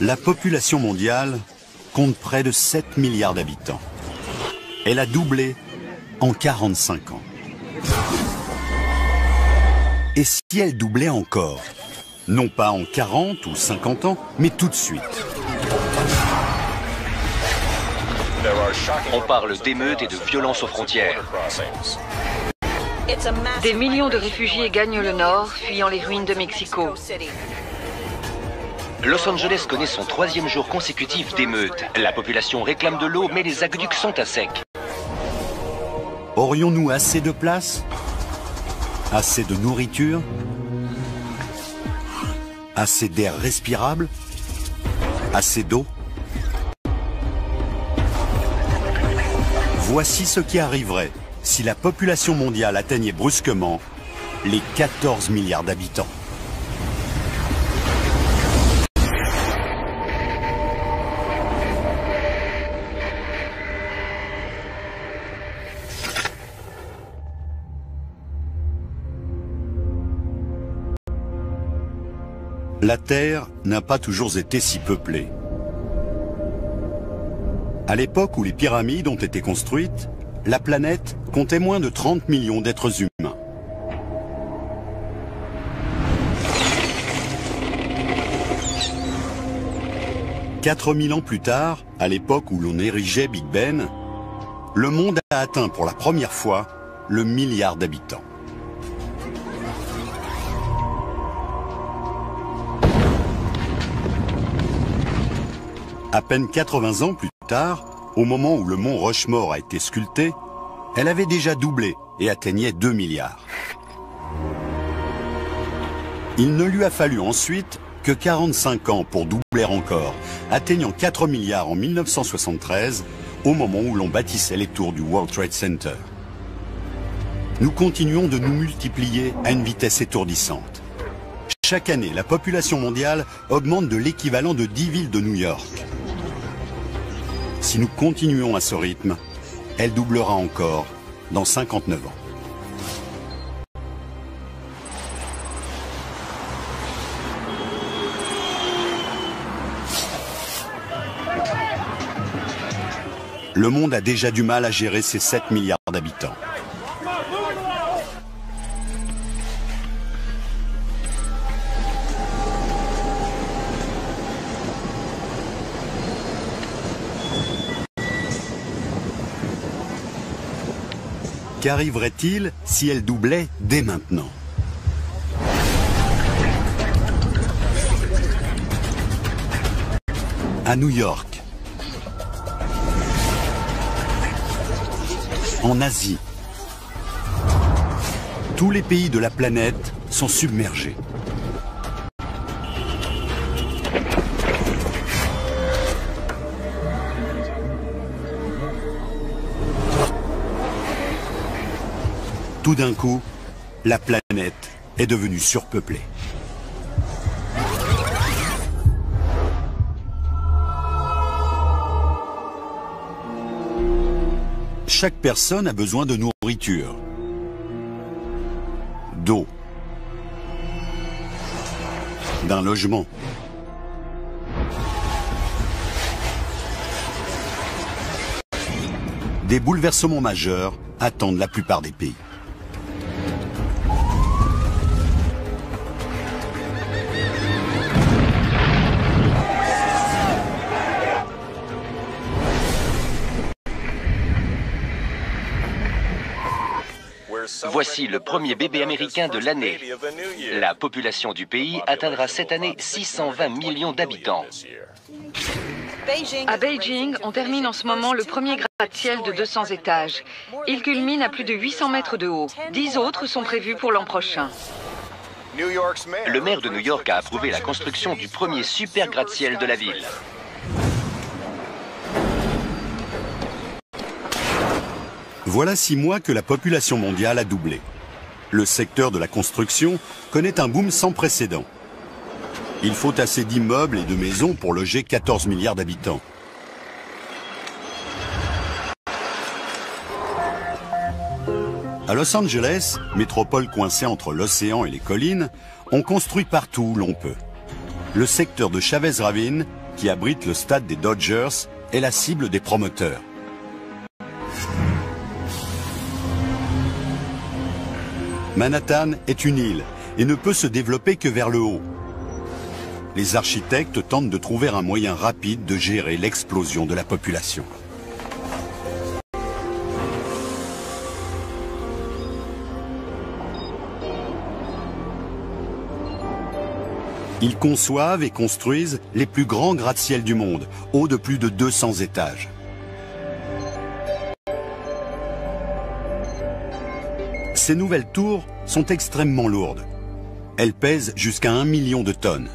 La population mondiale compte près de 7 milliards d'habitants. Elle a doublé en 45 ans. Et si elle doublait encore? Non pas en 40 ou 50 ans, mais tout de suite. On parle d'émeutes et de violences aux frontières. Des millions de réfugiés gagnent le nord, fuyant les ruines de Mexico. Los Angeles connaît son 3e jour consécutif d'émeutes. La population réclame de l'eau, mais les aqueducs sont à sec. Aurions-nous assez de place? Assez de nourriture? Assez d'air respirable? Assez d'eau? Voici ce qui arriverait si la population mondiale atteignait brusquement les 14 milliards d'habitants. La Terre n'a pas toujours été si peuplée. À l'époque où les pyramides ont été construites, la planète comptait moins de 30 millions d'êtres humains. « 4000 ans plus tard, à l'époque où l'on érigeait Big Ben, le monde a atteint pour la première fois le milliard d'habitants. À peine 80 ans plus tard, au moment où le mont Rushmore a été sculpté, elle avait déjà doublé et atteignait 2 milliards. Il ne lui a fallu ensuite que 45 ans pour doubler encore, atteignant 4 milliards en 1973, au moment où l'on bâtissait les tours du World Trade Center. Nous continuons de nous multiplier à une vitesse étourdissante. Chaque année, la population mondiale augmente de l'équivalent de 10 villes de New York. Si nous continuons à ce rythme, elle doublera encore dans 59 ans. Le monde a déjà du mal à gérer ses 7 milliards d'habitants. Qu'arriverait-il si elle doublait dès maintenant? À New York, en Asie, tous les pays de la planète sont submergés. Tout d'un coup, la planète est devenue surpeuplée. Chaque personne a besoin de nourriture, d'eau, d'un logement. Des bouleversements majeurs attendent la plupart des pays. Voici le premier bébé américain de l'année. La population du pays atteindra cette année 620 millions d'habitants. À Beijing, on termine en ce moment le premier gratte-ciel de 200 étages. Il culmine à plus de 800 mètres de haut. 10 autres sont prévus pour l'an prochain. Le maire de New York a approuvé la construction du premier super gratte-ciel de la ville. Voilà 6 mois que la population mondiale a doublé. Le secteur de la construction connaît un boom sans précédent. Il faut assez d'immeubles et de maisons pour loger 14 milliards d'habitants. À Los Angeles, métropole coincée entre l'océan et les collines, on construit partout où l'on peut. le secteur de Chavez Ravine, qui abrite le stade des Dodgers, est la cible des promoteurs. Manhattan est une île et ne peut se développer que vers le haut. Les architectes tentent de trouver un moyen rapide de gérer l'explosion de la population. Ils conçoivent et construisent les plus grands gratte-ciel du monde, hauts de plus de 200 étages. Ces nouvelles tours sont extrêmement lourdes. Elles pèsent jusqu'à 1 million de tonnes.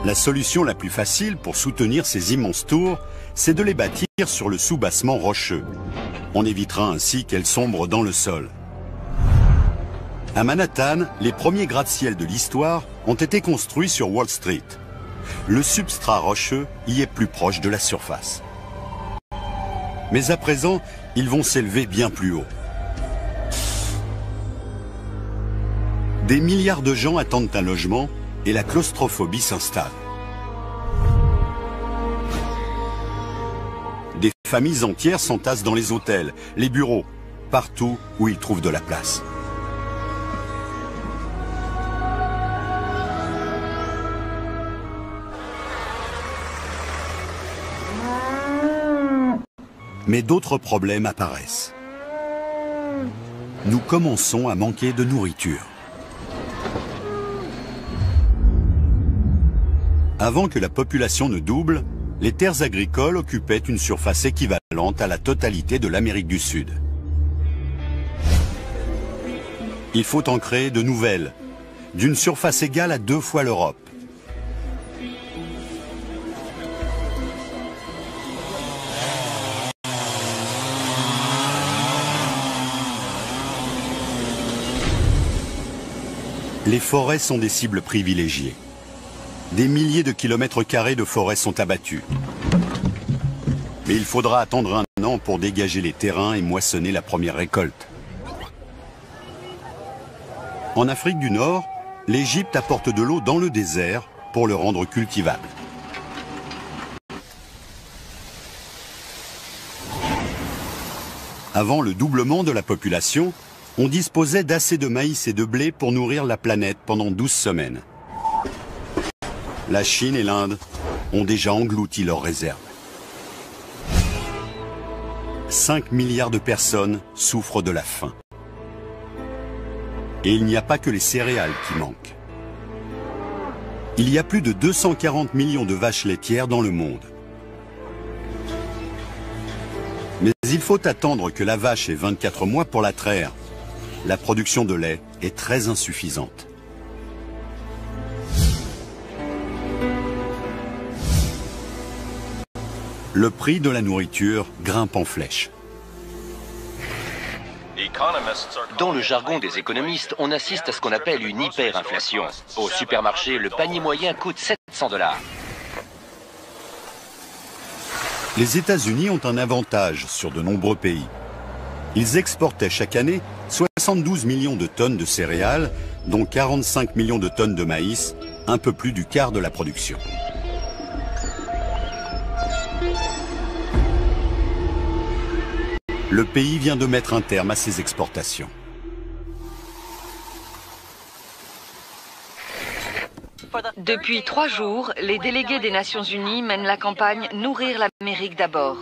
La solution la plus facile pour soutenir ces immenses tours, c'est de les bâtir sur le soubassement rocheux. On évitera ainsi qu'elles sombrent dans le sol. À Manhattan, les premiers gratte-ciel de l'histoire ont été construits sur Wall Street. Le substrat rocheux y est plus proche de la surface. Mais à présent, ils vont s'élever bien plus haut. Des milliards de gens attendent un logement et la claustrophobie s'installe. Des familles entières s'entassent dans les hôtels, les bureaux, partout où ils trouvent de la place. Mais d'autres problèmes apparaissent. Nous commençons à manquer de nourriture. Avant que la population ne double, les terres agricoles occupaient une surface équivalente à la totalité de l'Amérique du Sud. Il faut en créer de nouvelles, d'une surface égale à 2 fois l'Europe. Les forêts sont des cibles privilégiées. Des milliers de kilomètres carrés de forêts sont abattus. Mais il faudra attendre 1 an pour dégager les terrains et moissonner la première récolte. En Afrique du Nord, l'Égypte apporte de l'eau dans le désert pour le rendre cultivable. Avant le doublement de la population, on disposait d'assez de maïs et de blé pour nourrir la planète pendant 12 semaines. La Chine et l'Inde ont déjà englouti leurs réserves. 5 milliards de personnes souffrent de la faim. Et il n'y a pas que les céréales qui manquent. Il y a plus de 240 millions de vaches laitières dans le monde. Mais il faut attendre que la vache ait 24 mois pour la traire. La production de lait est très insuffisante. Le prix de la nourriture grimpe en flèche. Dans le jargon des économistes, on assiste à ce qu'on appelle une hyperinflation. Au supermarché, le panier moyen coûte 700 $. Les États-Unis ont un avantage sur de nombreux pays. Ils exportaient chaque année 72 millions de tonnes de céréales, dont 45 millions de tonnes de maïs, un peu plus du quart de la production. Le pays vient de mettre un terme à ses exportations. Depuis 3 jours, les délégués des Nations Unies mènent la campagne « Nourrir l'Amérique d'abord ».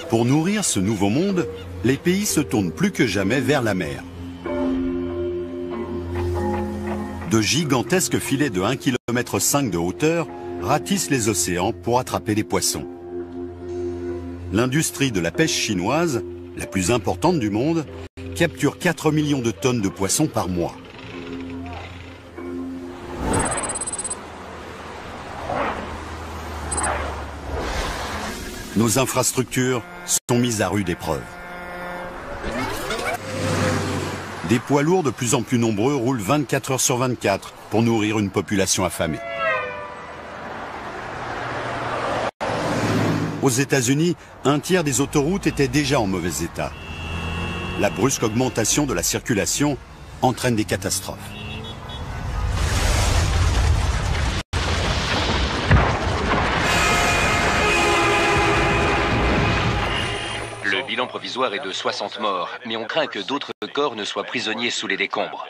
Pour nourrir ce nouveau monde, les pays se tournent plus que jamais vers la mer. De gigantesques filets de 1,5 km de hauteur ratissent les océans pour attraper des poissons. L'industrie de la pêche chinoise, la plus importante du monde, capture 4 millions de tonnes de poissons par mois. Nos infrastructures sont mises à rude épreuve. Des poids lourds de plus en plus nombreux roulent 24 heures sur 24 pour nourrir une population affamée. Aux États-Unis, un tiers des autoroutes étaient déjà en mauvais état. La brusque augmentation de la circulation entraîne des catastrophes. bilan provisoire est de 60 morts, mais on craint que d'autres corps ne soient prisonniers sous les décombres.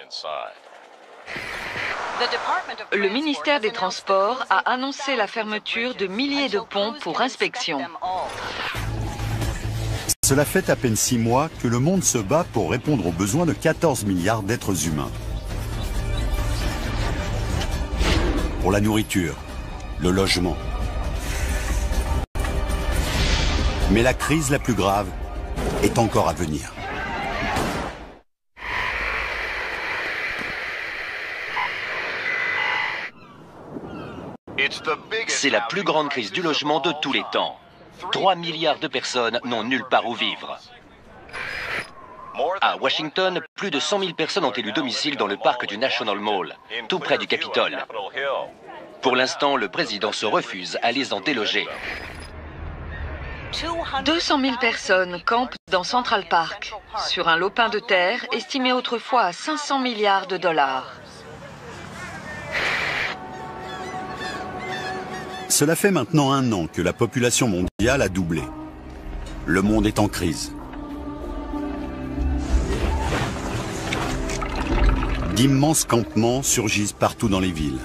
Le ministère des Transports a annoncé la fermeture de milliers de ponts pour inspection. Cela fait à peine 6 mois que le monde se bat pour répondre aux besoins de 14 milliards d'êtres humains. Pour la nourriture, le logement. Mais la crise la plus grave est encore à venir. C'est la plus grande crise du logement de tous les temps. 3 milliards de personnes n'ont nulle part où vivre. À Washington, plus de 100 000 personnes ont élu domicile dans le parc du National Mall, tout près du Capitole. Pour l'instant, le président se refuse à les en déloger. 200 000 personnes campent dans Central Park, sur un lopin de terre estimé autrefois à 500 milliards de dollars. Cela fait maintenant 1 an que la population mondiale a doublé. Le monde est en crise. D'immenses campements surgissent partout dans les villes.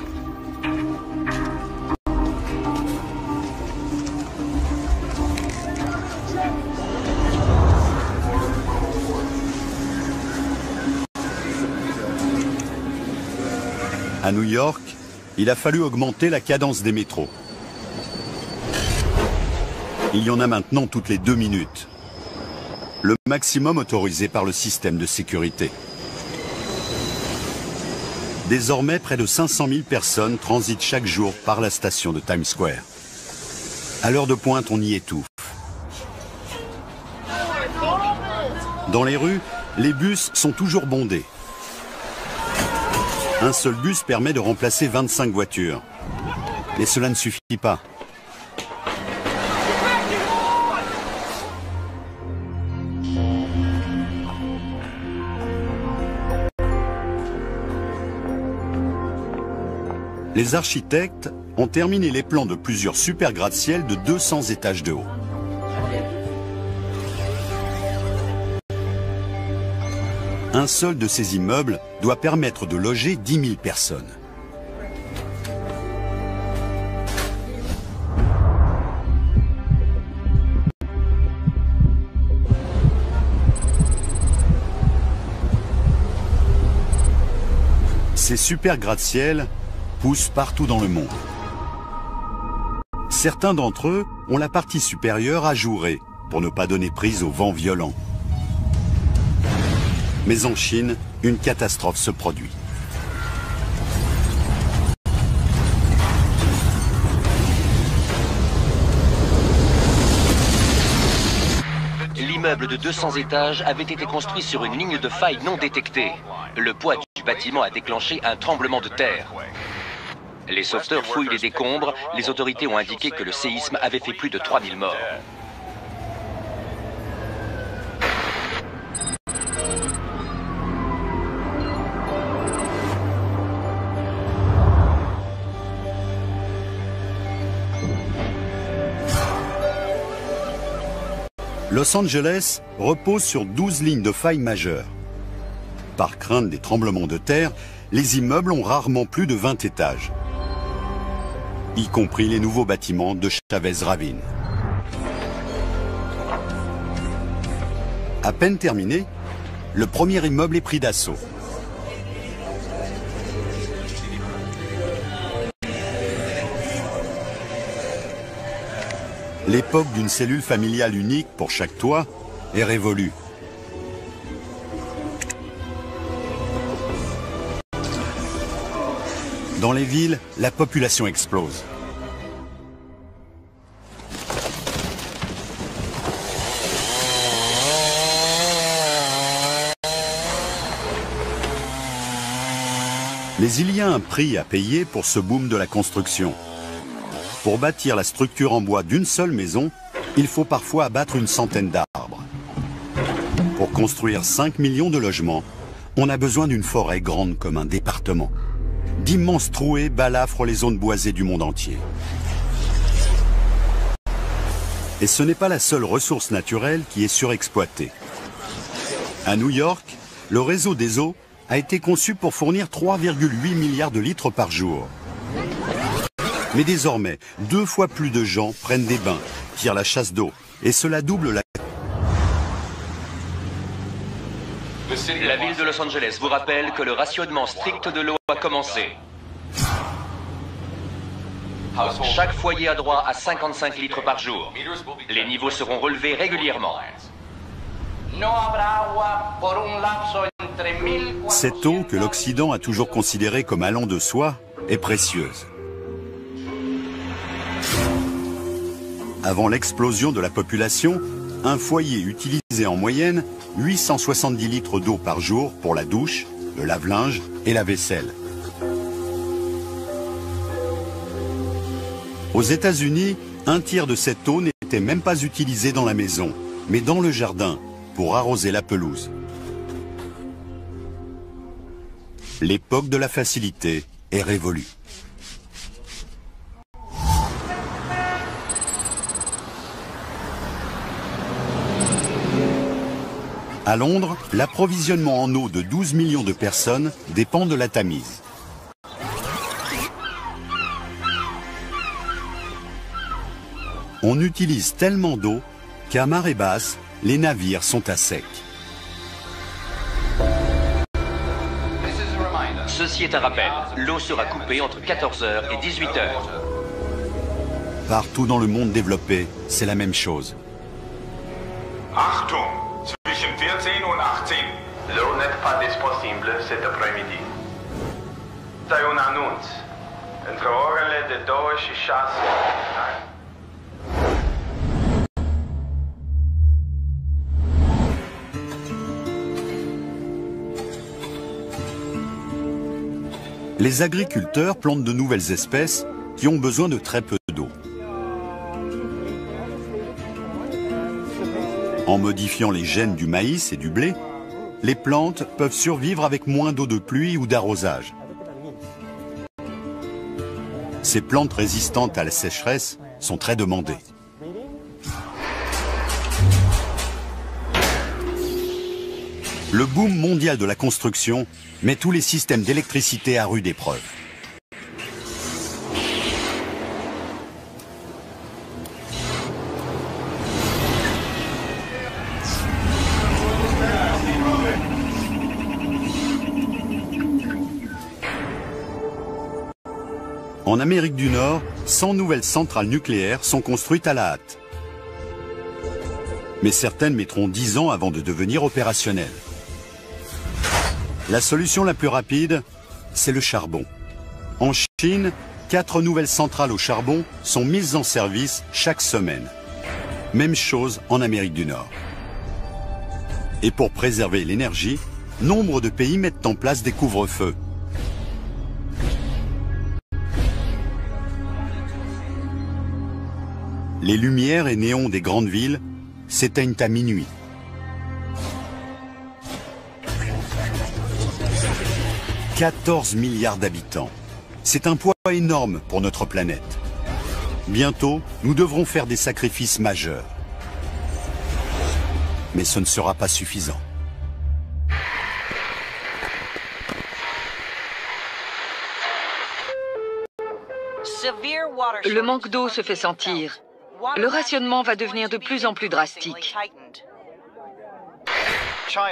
À New York, il a fallu augmenter la cadence des métros. Il y en a maintenant toutes les 2 minutes. Le maximum autorisé par le système de sécurité. Désormais, près de 500 000 personnes transitent chaque jour par la station de Times Square. À l'heure de pointe, on y étouffe. Dans les rues, les bus sont toujours bondés. Un seul bus permet de remplacer 25 voitures. Mais cela ne suffit pas. Les architectes ont terminé les plans de plusieurs super gratte-ciel de 200 étages de haut. Un seul de ces immeubles doit permettre de loger 10 000 personnes. Ces super gratte-ciel poussent partout dans le monde. Certains d'entre eux ont la partie supérieure ajourée pour ne pas donner prise aux vents violents. Mais en Chine, une catastrophe se produit. L'immeuble de 200 étages avait été construit sur une ligne de faille non détectée. Le poids du bâtiment a déclenché un tremblement de terre. Les sauveteurs fouillent les décombres. Les autorités ont indiqué que le séisme avait fait plus de 3000 morts. Los Angeles repose sur 12 lignes de faille majeures. Par crainte des tremblements de terre, les immeubles ont rarement plus de 20 étages, y compris les nouveaux bâtiments de Chavez Ravine. À peine terminé, le premier immeuble est pris d'assaut. L'époque d'une cellule familiale unique pour chaque toit est révolue. Dans les villes, la population explose. Mais il y a un prix à payer pour ce boom de la construction. Pour bâtir la structure en bois d'une seule maison, il faut parfois abattre une centaine d'arbres. Pour construire 5 millions de logements, on a besoin d'une forêt grande comme un département. D'immenses trouées balafrent les zones boisées du monde entier. Et ce n'est pas la seule ressource naturelle qui est surexploitée. À New York, le réseau des eaux a été conçu pour fournir 3,8 milliards de litres par jour. Mais désormais, 2 fois plus de gens prennent des bains, tirent la chasse d'eau, et cela double la... La ville de Los Angeles vous rappelle que le rationnement strict de l'eau a commencé. Chaque foyer a droit à 55 litres par jour. Les niveaux seront relevés régulièrement. Cette eau que l'Occident a toujours considérée comme allant de soi est précieuse. Avant l'explosion de la population, un foyer utilisait en moyenne 870 litres d'eau par jour pour la douche, le lave-linge et la vaisselle. Aux États-Unis, un tiers de cette eau n'était même pas utilisée dans la maison, mais dans le jardin, pour arroser la pelouse. L'époque de la facilité est révolue. À Londres, l'approvisionnement en eau de 12 millions de personnes dépend de la Tamise. On utilise tellement d'eau qu'à marée basse, les navires sont à sec. Ceci est un rappel. L'eau sera coupée entre 14h et 18h. Partout dans le monde développé, c'est la même chose. Achtung! Zwischen 14 und 18. L'eau n'est pas disponible cet après-midi. C'est un annonce. Entre orele de 2 și 6. Les agriculteurs plantent de nouvelles espèces qui ont besoin de très peu d'eau. En modifiant les gènes du maïs et du blé, les plantes peuvent survivre avec moins d'eau de pluie ou d'arrosage. Ces plantes résistantes à la sécheresse sont très demandées. Le boom mondial de la construction met tous les systèmes d'électricité à rude épreuve. En Amérique du Nord, 100 nouvelles centrales nucléaires sont construites à la hâte. Mais certaines mettront 10 ans avant de devenir opérationnelles. La solution la plus rapide, c'est le charbon. En Chine, 4 nouvelles centrales au charbon sont mises en service chaque semaine. Même chose en Amérique du Nord. Et pour préserver l'énergie, nombre de pays mettent en place des couvre-feux. Les lumières et néons des grandes villes s'éteignent à minuit. « 14 milliards d'habitants. C'est un poids énorme pour notre planète. Bientôt, nous devrons faire des sacrifices majeurs. Mais ce ne sera pas suffisant. Le manque d'eau se fait sentir. Le rationnement va devenir de plus en plus drastique.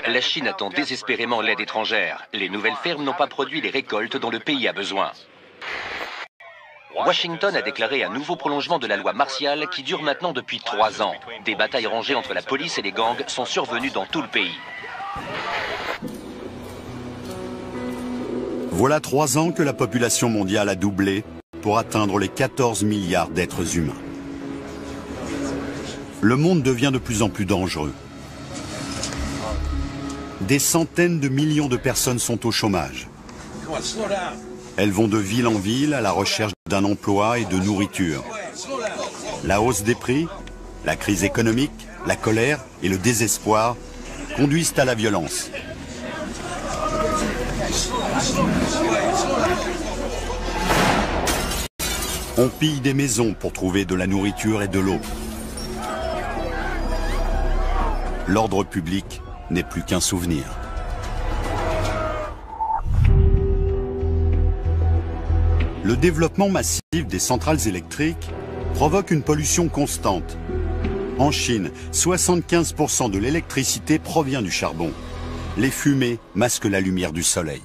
La Chine attend désespérément l'aide étrangère. Les nouvelles fermes n'ont pas produit les récoltes dont le pays a besoin. Washington a déclaré un nouveau prolongement de la loi martiale qui dure maintenant depuis 3 ans. Des batailles rangées entre la police et les gangs sont survenues dans tout le pays. Voilà 3 ans que la population mondiale a doublé pour atteindre les 14 milliards d'êtres humains. Le monde devient de plus en plus dangereux. Des centaines de millions de personnes sont au chômage. Elles vont de ville en ville à la recherche d'un emploi et de nourriture. La hausse des prix, la crise économique, la colère et le désespoir conduisent à la violence. On pille des maisons pour trouver de la nourriture et de l'eau. l'ordre public n'est plus qu'un souvenir. Le développement massif des centrales électriques provoque une pollution constante. En Chine, 75% de l'électricité provient du charbon. Les fumées masquent la lumière du soleil.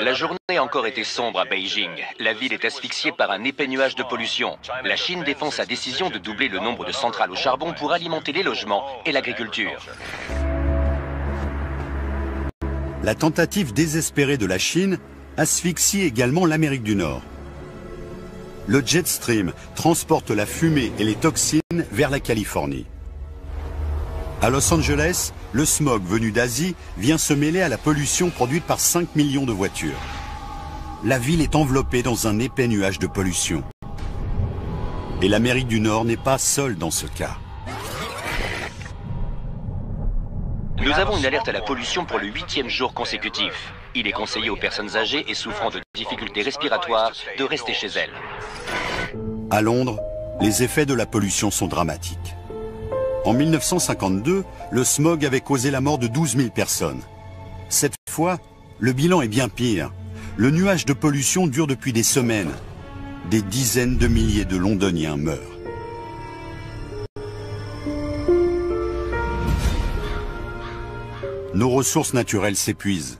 La journée a encore été sombre à Beijing. La ville est asphyxiée par un épais nuage de pollution. La Chine défend sa décision de doubler le nombre de centrales au charbon pour alimenter les logements et l'agriculture. La tentative désespérée de la Chine asphyxie également l'Amérique du Nord. Le jet stream transporte la fumée et les toxines vers la Californie. À Los Angeles, le smog venu d'Asie vient se mêler à la pollution produite par 5 millions de voitures. La ville est enveloppée dans un épais nuage de pollution. Et l'Amérique du Nord n'est pas seule dans ce cas. Nous avons une alerte à la pollution pour le 8e jour consécutif. Il est conseillé aux personnes âgées et souffrant de difficultés respiratoires de rester chez elles. À Londres, les effets de la pollution sont dramatiques. En 1952, le smog avait causé la mort de 12 000 personnes. Cette fois, le bilan est bien pire. Le nuage de pollution dure depuis des semaines. Des dizaines de milliers de Londoniens meurent. Nos ressources naturelles s'épuisent.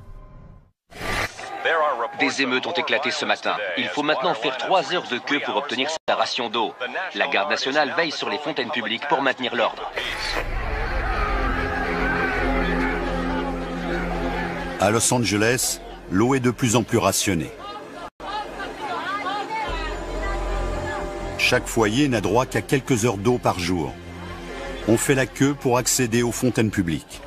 Des émeutes ont éclaté ce matin. Il faut maintenant faire 3 heures de queue pour obtenir sa ration d'eau. La garde nationale veille sur les fontaines publiques pour maintenir l'ordre. À Los Angeles, l'eau est de plus en plus rationnée. Chaque foyer n'a droit qu'à quelques heures d'eau par jour. On fait la queue pour accéder aux fontaines publiques.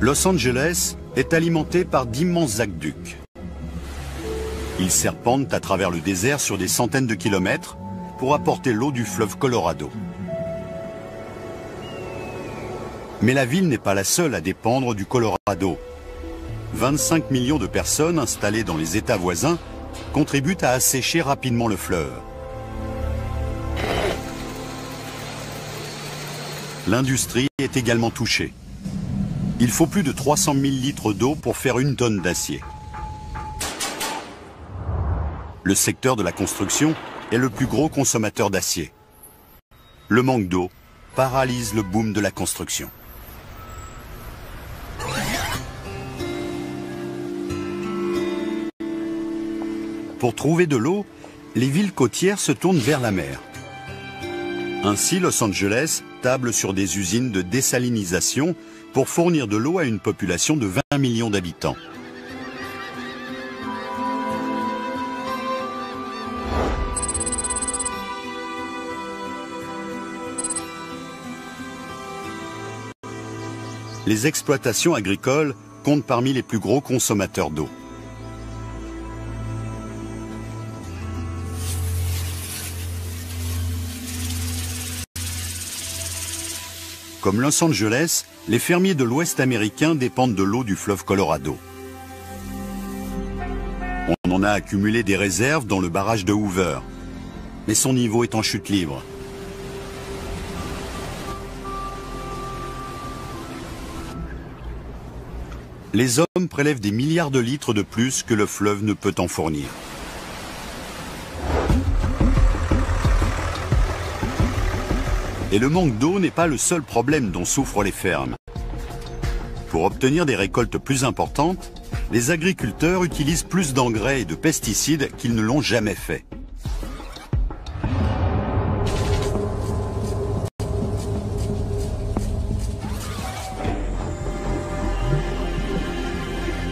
Los Angeles est alimenté par d'immenses aqueducs. Ils serpentent à travers le désert sur des centaines de kilomètres pour apporter l'eau du fleuve Colorado. Mais la ville n'est pas la seule à dépendre du Colorado. 25 millions de personnes installées dans les États voisins contribuent à assécher rapidement le fleuve. L'industrie est également touchée. Il faut plus de 300 000 litres d'eau pour faire 1 tonne d'acier. Le secteur de la construction est le plus gros consommateur d'acier. Le manque d'eau paralyse le boom de la construction. Pour trouver de l'eau, les villes côtières se tournent vers la mer. Ainsi, Los Angeles table sur des usines de désalinisation pour fournir de l'eau à une population de 20 millions d'habitants. Les exploitations agricoles comptent parmi les plus gros consommateurs d'eau. Comme Los Angeles, les fermiers de l'Ouest américain dépendent de l'eau du fleuve Colorado. On en a accumulé des réserves dans le barrage de Hoover, mais son niveau est en chute libre. Les hommes prélèvent des milliards de litres de plus que le fleuve ne peut en fournir. Et le manque d'eau n'est pas le seul problème dont souffrent les fermes. Pour obtenir des récoltes plus importantes, les agriculteurs utilisent plus d'engrais et de pesticides qu'ils ne l'ont jamais fait.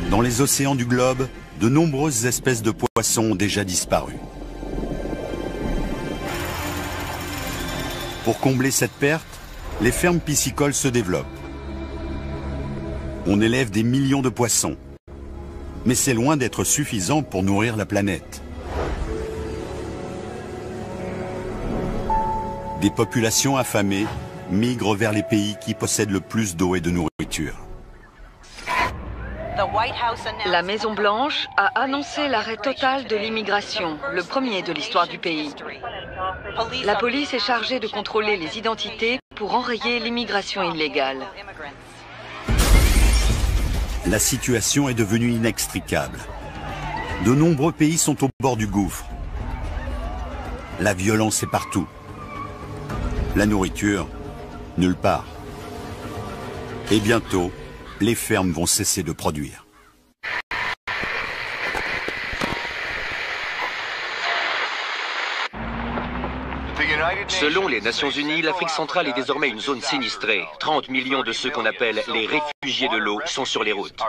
Dans les océans du globe, de nombreuses espèces de poissons ont déjà disparu. Pour combler cette perte, les fermes piscicoles se développent. On élève des millions de poissons, mais c'est loin d'être suffisant pour nourrir la planète. Des populations affamées migrent vers les pays qui possèdent le plus d'eau et de nourriture. La Maison-Blanche a annoncé l'arrêt total de l'immigration, le premier de l'histoire du pays. La police est chargée de contrôler les identités pour enrayer l'immigration illégale. La situation est devenue inextricable. De nombreux pays sont au bord du gouffre. La violence est partout. La nourriture, nulle part. Et bientôt, les fermes vont cesser de produire. Selon les Nations Unies, l'Afrique centrale est désormais une zone sinistrée. 30 millions de ceux qu'on appelle les réfugiés de l'eau sont sur les routes.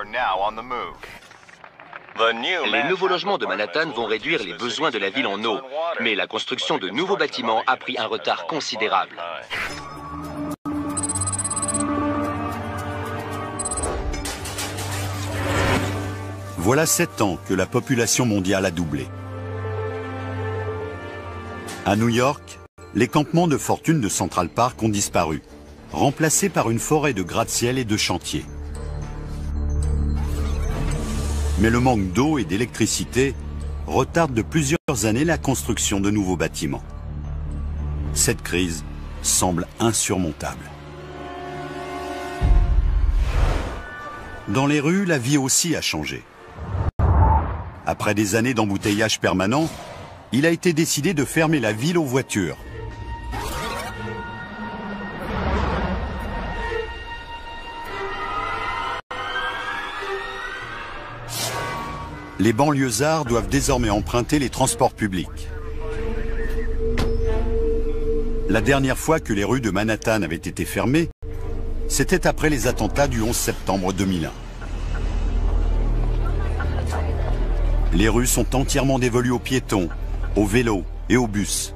Les nouveaux logements de Manhattan vont réduire les besoins de la ville en eau, mais la construction de nouveaux bâtiments a pris un retard considérable. Voilà 7 ans que la population mondiale a doublé. À New York, les campements de fortune de Central Park ont disparu, remplacés par une forêt de gratte-ciel et de chantiers. Mais le manque d'eau et d'électricité retarde de plusieurs années la construction de nouveaux bâtiments. Cette crise semble insurmontable. Dans les rues, la vie aussi a changé. Après des années d'embouteillage permanent, il a été décidé de fermer la ville aux voitures. Les banlieusards doivent désormais emprunter les transports publics. La dernière fois que les rues de Manhattan avaient été fermées, c'était après les attentats du 11 septembre 2001. Les rues sont entièrement dévolues aux piétons, aux vélos et aux bus.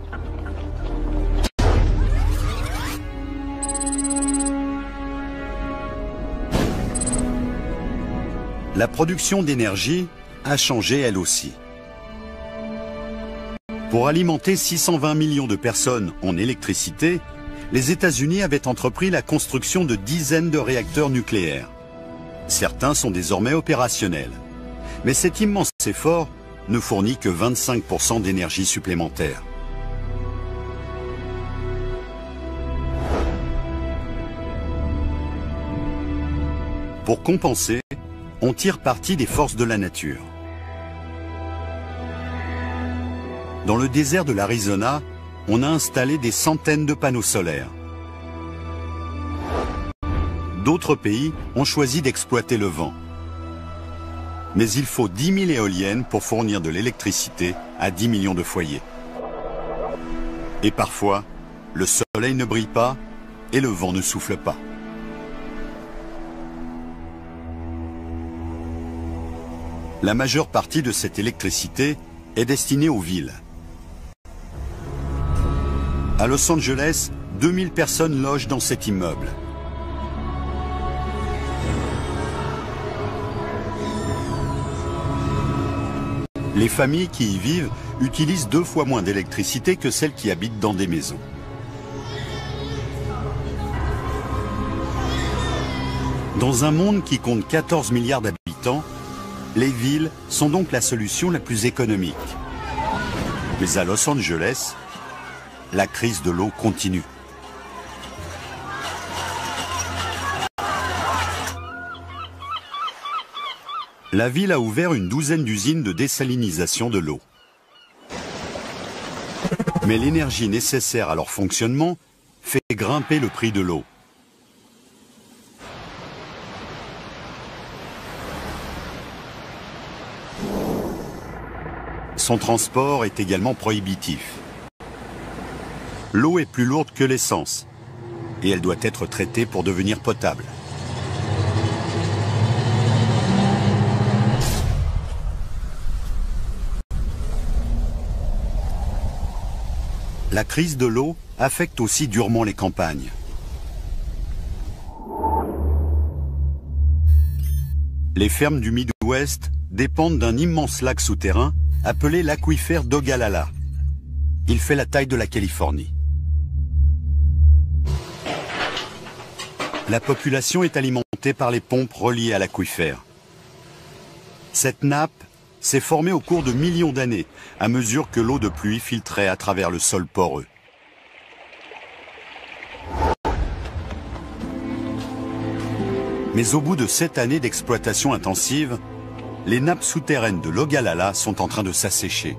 La production d'énergie a changé elle aussi. Pour alimenter 620 millions de personnes en électricité, les États-Unis avaient entrepris la construction de dizaines de réacteurs nucléaires. Certains sont désormais opérationnels. Mais cet immense effort ne fournit que 25% d'énergie supplémentaire. Pour compenser, on tire parti des forces de la nature. Dans le désert de l'Arizona, on a installé des centaines de panneaux solaires. D'autres pays ont choisi d'exploiter le vent. Mais il faut 10 000 éoliennes pour fournir de l'électricité à 10 millions de foyers. Et parfois, le soleil ne brille pas et le vent ne souffle pas. La majeure partie de cette électricité est destinée aux villes. À Los Angeles, 2000 personnes logent dans cet immeuble. Les familles qui y vivent utilisent 2 fois moins d'électricité que celles qui habitent dans des maisons. Dans un monde qui compte 14 milliards d'habitants, les villes sont donc la solution la plus économique. Mais à Los Angeles, la crise de l'eau continue. La ville a ouvert une douzaine d'usines de désalinisation de l'eau. Mais l'énergie nécessaire à leur fonctionnement fait grimper le prix de l'eau. Son transport est également prohibitif. L'eau est plus lourde que l'essence et elle doit être traitée pour devenir potable. La crise de l'eau affecte aussi durement les campagnes. Les fermes du Midwest dépendent d'un immense lac souterrain appelé l'aquifère d'Ogallala. Il fait la taille de la Californie. La population est alimentée par les pompes reliées à l'aquifère. Cette nappe s'est formée au cours de millions d'années, à mesure que l'eau de pluie filtrait à travers le sol poreux. Mais au bout de 7 années d'exploitation intensive, les nappes souterraines de l'Ogallala sont en train de s'assécher.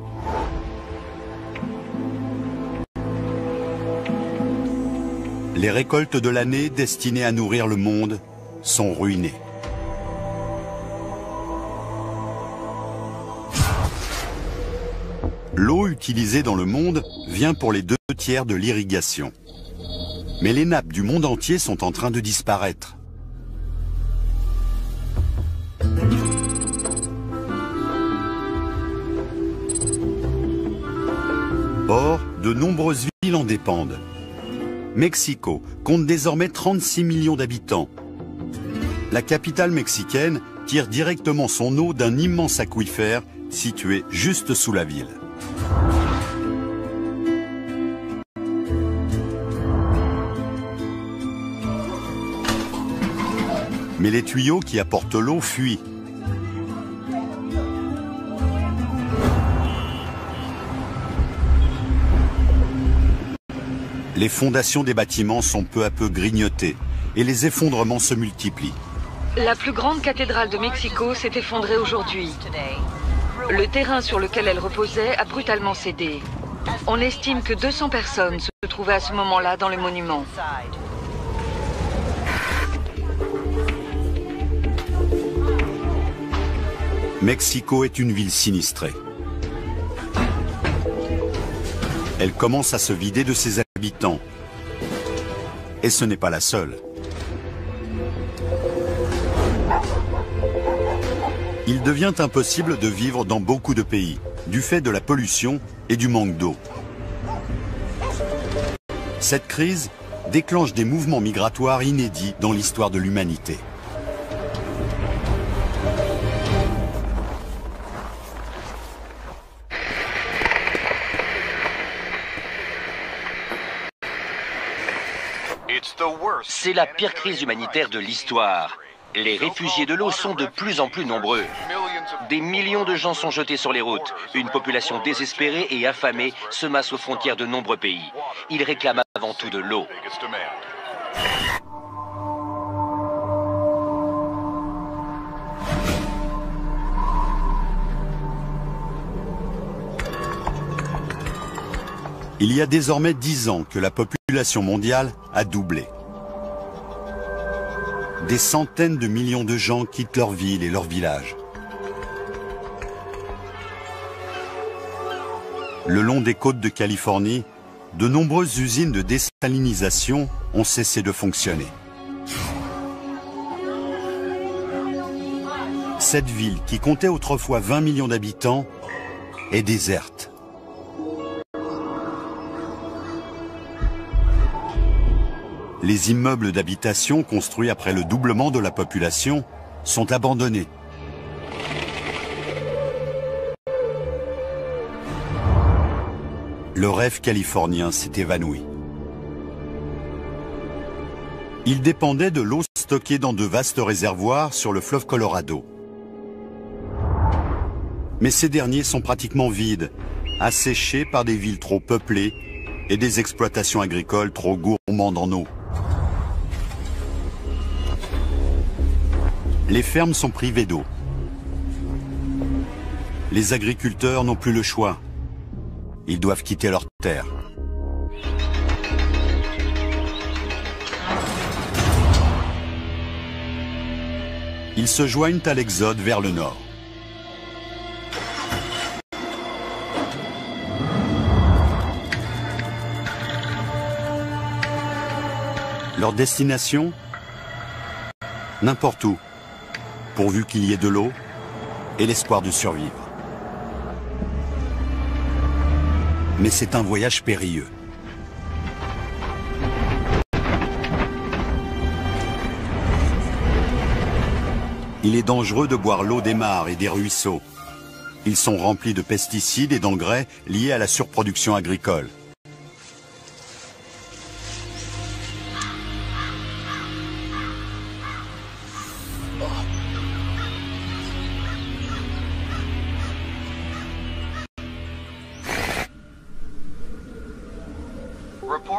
Les récoltes de l'année destinées à nourrir le monde sont ruinées. L'eau utilisée dans le monde vient pour les 2/3 de l'irrigation. Mais les nappes du monde entier sont en train de disparaître. Or, de nombreuses villes en dépendent. Mexico compte désormais 36 millions d'habitants. La capitale mexicaine tire directement son eau d'un immense aquifère situé juste sous la ville. Mais les tuyaux qui apportent l'eau fuient. Les fondations des bâtiments sont peu à peu grignotées et les effondrements se multiplient. La plus grande cathédrale de Mexico s'est effondrée aujourd'hui. Le terrain sur lequel elle reposait a brutalement cédé. On estime que 200 personnes se trouvaient à ce moment-là dans le monument. Mexico est une ville sinistrée. Elle commence à se vider de ses habitants. Et ce n'est pas la seule. Il devient impossible de vivre dans beaucoup de pays, du fait de la pollution et du manque d'eau. Cette crise déclenche des mouvements migratoires inédits dans l'histoire de l'humanité. C'est la pire crise humanitaire de l'histoire. Les réfugiés de l'eau sont de plus en plus nombreux. Des millions de gens sont jetés sur les routes. Une population désespérée et affamée se masse aux frontières de nombreux pays. Ils réclament avant tout de l'eau. Il y a désormais 10 ans que la population mondiale a doublé. Des centaines de millions de gens quittent leur ville et leur village. Le long des côtes de Californie, de nombreuses usines de désalinisation ont cessé de fonctionner. Cette ville, qui comptait autrefois 20 millions d'habitants, est déserte. Les immeubles d'habitation construits après le doublement de la population sont abandonnés. Le rêve californien s'est évanoui. Il dépendait de l'eau stockée dans de vastes réservoirs sur le fleuve Colorado. Mais ces derniers sont pratiquement vides, asséchés par des villes trop peuplées et des exploitations agricoles trop gourmandes en eau. Les fermes sont privées d'eau. Les agriculteurs n'ont plus le choix. Ils doivent quitter leurs terres. Ils se joignent à l'exode vers le nord. Leur destination ? N'importe où, pourvu qu'il y ait de l'eau et l'espoir de survivre. Mais c'est un voyage périlleux. Il est dangereux de boire l'eau des mares et des ruisseaux. Ils sont remplis de pesticides et d'engrais liés à la surproduction agricole.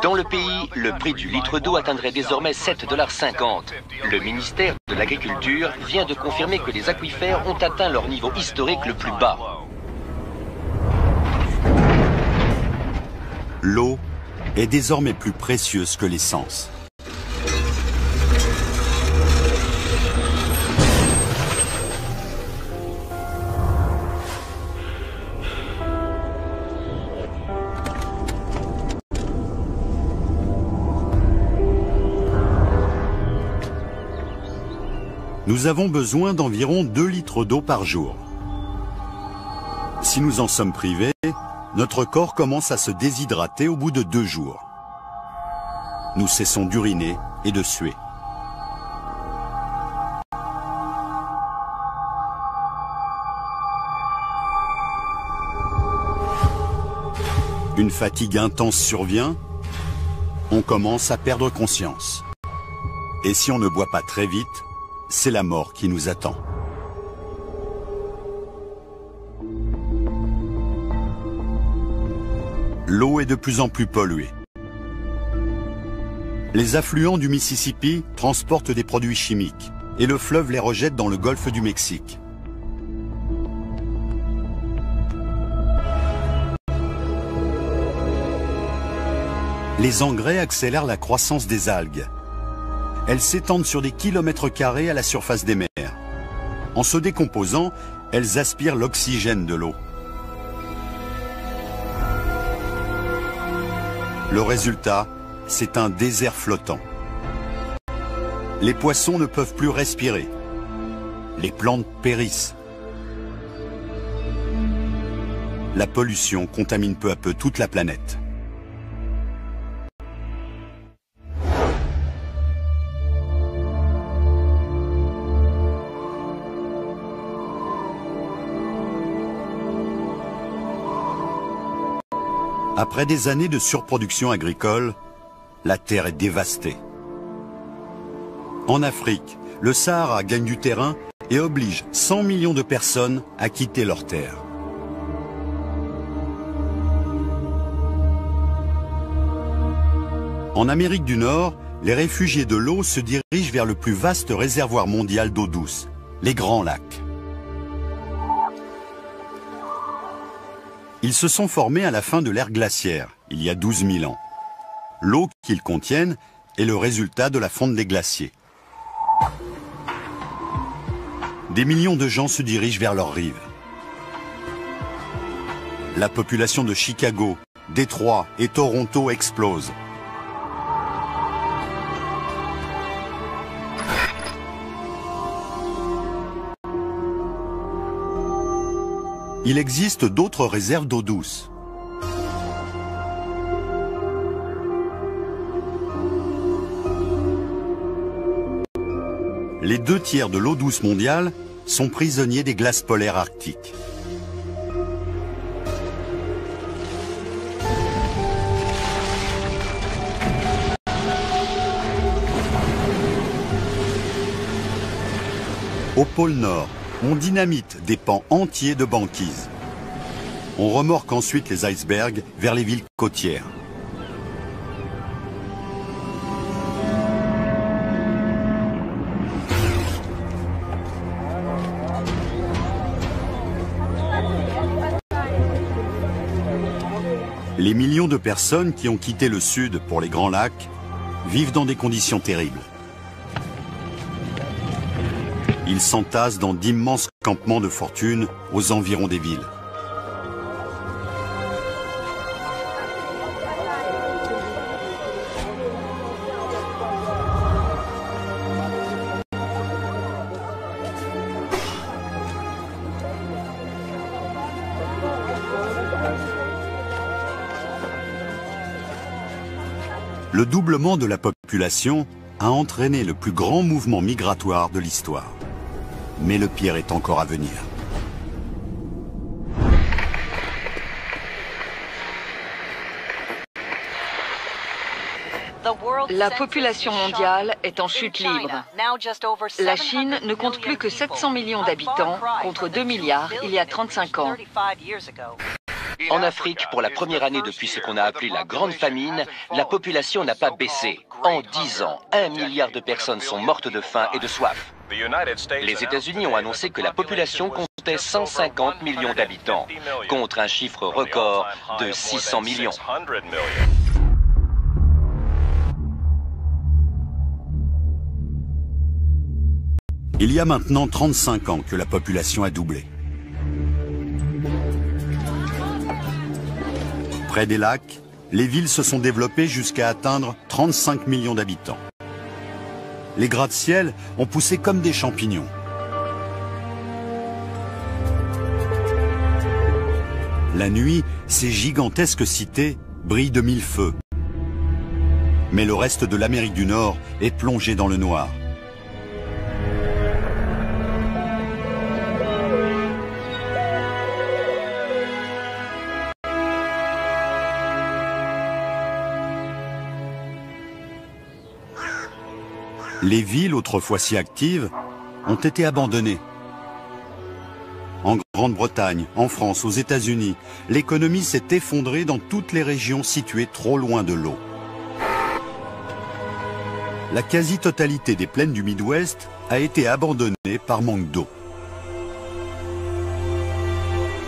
Dans le pays, le prix du litre d'eau atteindrait désormais 7,50 $. Le ministère de l'Agriculture vient de confirmer que les aquifères ont atteint leur niveau historique le plus bas. L'eau est désormais plus précieuse que l'essence. Nous avons besoin d'environ 2 litres d'eau par jour. Si nous en sommes privés, notre corps commence à se déshydrater au bout de 2 jours. Nous cessons d'uriner et de suer. Une fatigue intense survient, on commence à perdre conscience. Et si on ne boit pas très vite, c'est la mort qui nous attend. L'eau est de plus en plus polluée. Les affluents du Mississippi transportent des produits chimiques et le fleuve les rejette dans le golfe du Mexique. Les engrais accélèrent la croissance des algues. Elles s'étendent sur des kilomètres carrés à la surface des mers. En se décomposant, elles aspirent l'oxygène de l'eau. Le résultat, c'est un désert flottant. Les poissons ne peuvent plus respirer. Les plantes périssent. La pollution contamine peu à peu toute la planète. Après des années de surproduction agricole, la terre est dévastée. En Afrique, le Sahara gagne du terrain et oblige 100 millions de personnes à quitter leur terre. En Amérique du Nord, les réfugiés de l'eau se dirigent vers le plus vaste réservoir mondial d'eau douce, les Grands Lacs. Ils se sont formés à la fin de l'ère glaciaire, il y a 12 000 ans. L'eau qu'ils contiennent est le résultat de la fonte des glaciers. Des millions de gens se dirigent vers leurs rives. La population de Chicago, Détroit et Toronto explose. Il existe d'autres réserves d'eau douce. Les 2 tiers de l'eau douce mondiale sont prisonniers des glaces polaires arctiques. Au pôle Nord, on dynamite des pans entiers de banquise. On remorque ensuite les icebergs vers les villes côtières. Les millions de personnes qui ont quitté le sud pour les Grands Lacs vivent dans des conditions terribles. Ils s'entassent dans d'immenses campements de fortune aux environs des villes. Le doublement de la population a entraîné le plus grand mouvement migratoire de l'histoire. Mais le pire est encore à venir. La population mondiale est en chute libre. La Chine ne compte plus que 700 millions d'habitants contre 2 milliards il y a 35 ans. En Afrique, pour la première année depuis ce qu'on a appelé la Grande Famine, la population n'a pas baissé. En 10 ans, 1 milliard de personnes sont mortes de faim et de soif. Les États-Unis ont annoncé que la population comptait 150 millions d'habitants, contre un chiffre record de 600 millions. Il y a maintenant 35 ans que la population a doublé. Près des lacs, les villes se sont développées jusqu'à atteindre 35 millions d'habitants. Les gratte-ciel ont poussé comme des champignons. La nuit, ces gigantesques cités brillent de mille feux. Mais le reste de l'Amérique du Nord est plongé dans le noir. Les villes, autrefois si actives, ont été abandonnées. En Grande-Bretagne, en France, aux États-Unis, l'économie s'est effondrée dans toutes les régions situées trop loin de l'eau. La quasi-totalité des plaines du Midwest a été abandonnée par manque d'eau.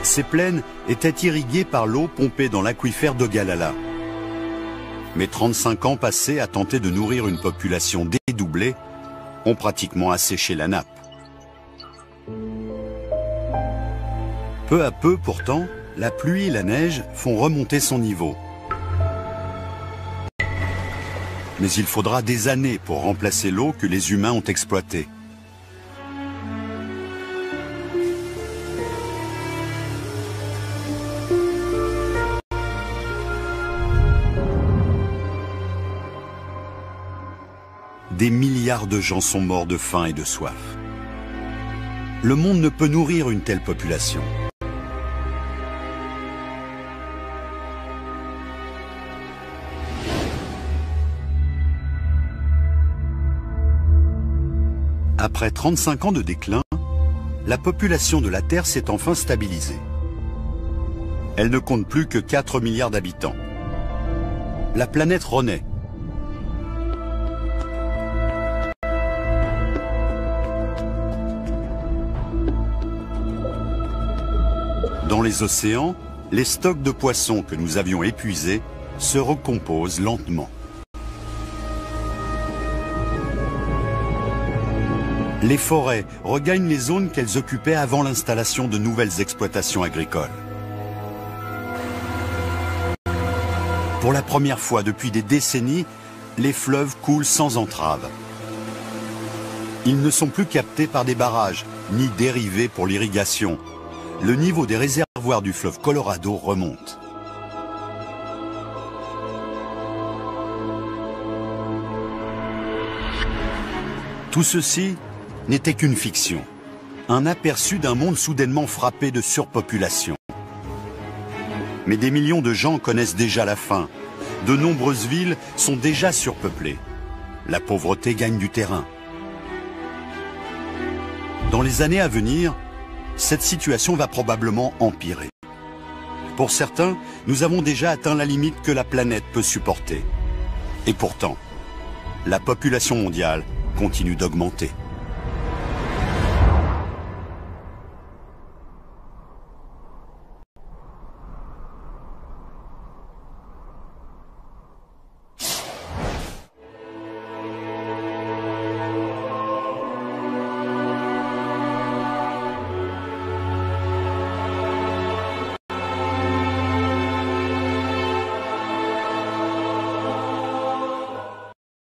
Ces plaines étaient irriguées par l'eau pompée dans l'aquifère d'Ogallala. Mais 35 ans passés à tenter de nourrir une population dédoublée ont pratiquement asséché la nappe. Peu à peu, pourtant, la pluie et la neige font remonter son niveau. Mais il faudra des années pour remplacer l'eau que les humains ont exploitée. Des milliards de gens sont morts de faim et de soif. Le monde ne peut nourrir une telle population. Après 35 ans de déclin, la population de la Terre s'est enfin stabilisée. Elle ne compte plus que 4 milliards d'habitants. La planète renaît. Dans les océans, les stocks de poissons que nous avions épuisés se recomposent lentement. Les forêts regagnent les zones qu'elles occupaient avant l'installation de nouvelles exploitations agricoles. Pour la première fois depuis des décennies, les fleuves coulent sans entrave. Ils ne sont plus captés par des barrages, ni dérivés pour l'irrigation. Le niveau des réservoirs du fleuve Colorado remonte. Tout ceci n'était qu'une fiction, un aperçu d'un monde soudainement frappé de surpopulation. Mais des millions de gens connaissent déjà la faim. De nombreuses villes sont déjà surpeuplées. La pauvreté gagne du terrain. Dans les années à venir, cette situation va probablement empirer. Pour certains, nous avons déjà atteint la limite que la planète peut supporter. Et pourtant, la population mondiale continue d'augmenter.